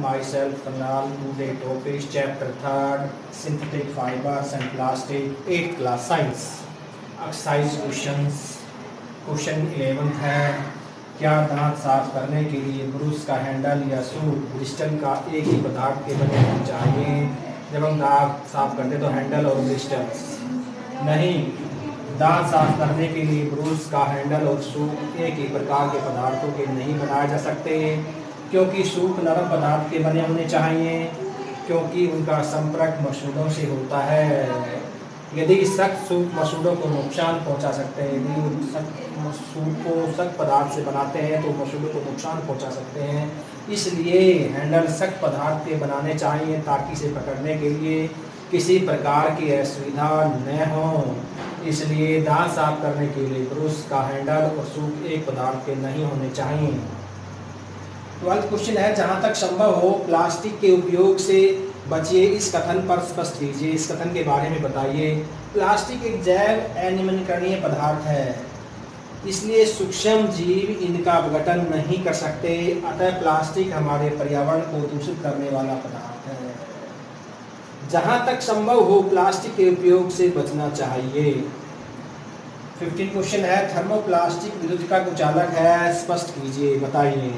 myself Kanal. Today topic chapter 3rd synthetic fibers and plastic 8th class science exercise questions. Question 11th है, क्या दांत साफ करने के लिए ब्रश का हैंडल या सूप ब्रिस्टल का एक ही पदार्थ के बने होने चाहिए? जब हम दांत साफ करते तो हैंडल और ब्रिस्टल नहीं, दांत साफ करने के लिए ब्रश का हैंडल और सूप एक ही प्रकार के पदार्थों के नहीं बनाए जा सकते, क्योंकि सूप नरम पदार्थ के बने होने चाहिए, क्योंकि उनका संपर्क मसूड़ों से होता है। यदि सख्त सूप मसूड़ों को नुकसान पहुंचा सकते हैं, यदि सूप को सख्त पदार्थ से बनाते हैं तो मसूड़ों को नुकसान पहुंचा सकते हैं। इसलिए हैंडल सख्त पदार्थ के बनाने चाहिए ताकि इसे पकड़ने के लिए किसी प्रकार की असुविधा न हो। इसलिए दांत साफ करने के लिए ब्रश का हैंडल और सूप एक पदार्थ के नहीं होने चाहिए। 12th क्वेश्चन है, जहां तक संभव हो प्लास्टिक के उपयोग से बचिए, इस कथन पर स्पष्ट कीजिए। इस कथन के बारे में बताइए। प्लास्टिक एक जैव अनिर्वचनीय पदार्थ है, इसलिए सूक्ष्म जीव इनका अपघटन नहीं कर सकते, अतः प्लास्टिक हमारे पर्यावरण को दूषित करने वाला पदार्थ है। जहां तक संभव हो प्लास्टिक के उपयोग से बचना चाहिए। 15 क्वेश्चन है, थर्मोप्लास्टिक विद्युत का कुचालक है, स्पष्ट कीजिए, बताइए।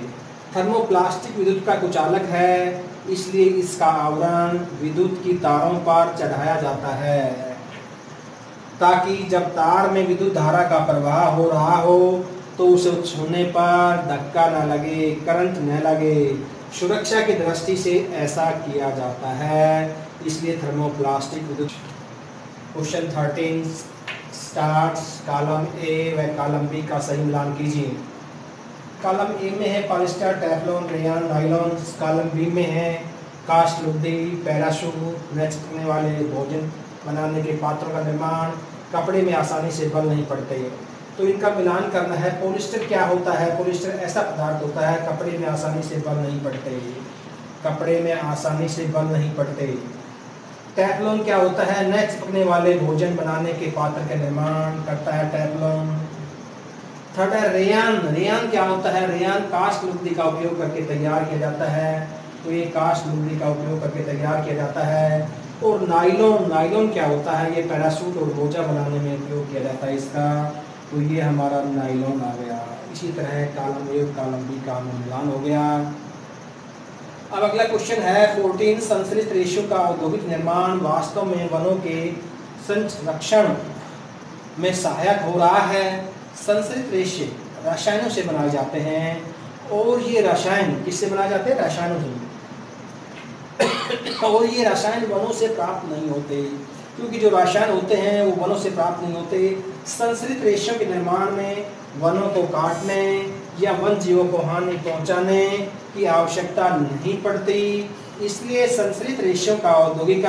थर्मोप्लास्टिक विद्युत का कुचालक है, इसलिए इसका आवरण विद्युत की तारों पर चढ़ाया जाता है, ताकि जब तार में विद्युत धारा का प्रवाह हो रहा हो तो उसे छूने पर धक्का न लगे, करंट न लगे। सुरक्षा की दृष्टि से ऐसा किया जाता है, इसलिए थर्मोप्लास्टिक विद्युत। क्वेश्चन 13 स्टार्ट्स, कॉलम ए व कॉलम बी का सही मिलान कीजिए। कॉलम ए में है polyester, Teflon, rayon, nylon. Column B में है कास्ट, लुगदी, पैराशूट, न चिपकने वाले भोजन बनाने के पात्रों का निर्माण, कपड़े में आसानी से बल नहीं पड़ते। तो इनका मिलान करना है। पॉलिस्टर क्या होता है? पॉलिस्टर ऐसा पदार्थ होता है कपड़े में आसानी से बल नहीं पड़ते, कपड़े में आसानी से बल नहीं पड़ते। टेफ्लॉन क्या होता है? न चिपकने वाले भोजन बनाने के पात्र का निर्माण करता है टेफ्लॉन। थर्ड है रेयन। रेयन क्या होता है? रेयन कास्ट लुगदी का उपयोग करके तैयार किया जाता है, तो ये कास्ट लुगदी का उपयोग करके तैयार किया जाता है। और नायलॉन, नायलॉन क्या होता है? ये पैराशूट और मोजा बनाने में उपयोग किया जाता है इसका, तो ये हमारा नायलॉन आ गया। इसी तरह कॉलम ए और कॉलम बी का मिलान हो गया। अब अगला क्वेश्चन है 14, संश्लिष्ट रेशों का औद्योगिक निर्माण वास्तव में वनों के संरक्षण में सहायक हो रहा है। संश्लिष्ट रेशे रसायनों से बनाए जाते हैं, और ये रसायन किससे बनाए जाते हैं? रसायनों से। और ये रसायन वनों से प्राप्त नहीं होते, क्योंकि जो रसायन होते हैं वो वनों से प्राप्त नहीं होते। संश्लिष्ट रेशों के निर्माण में वनों को काटने या वन जीवों को हानि पहुंचाने की आवश्यकता नहीं पड़ती, इसलिए संश्लिष्ट रेशों का औद्योगिक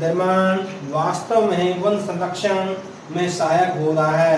निर्माण वास्तव में वन संरक्षण में सहायक हो रहा है।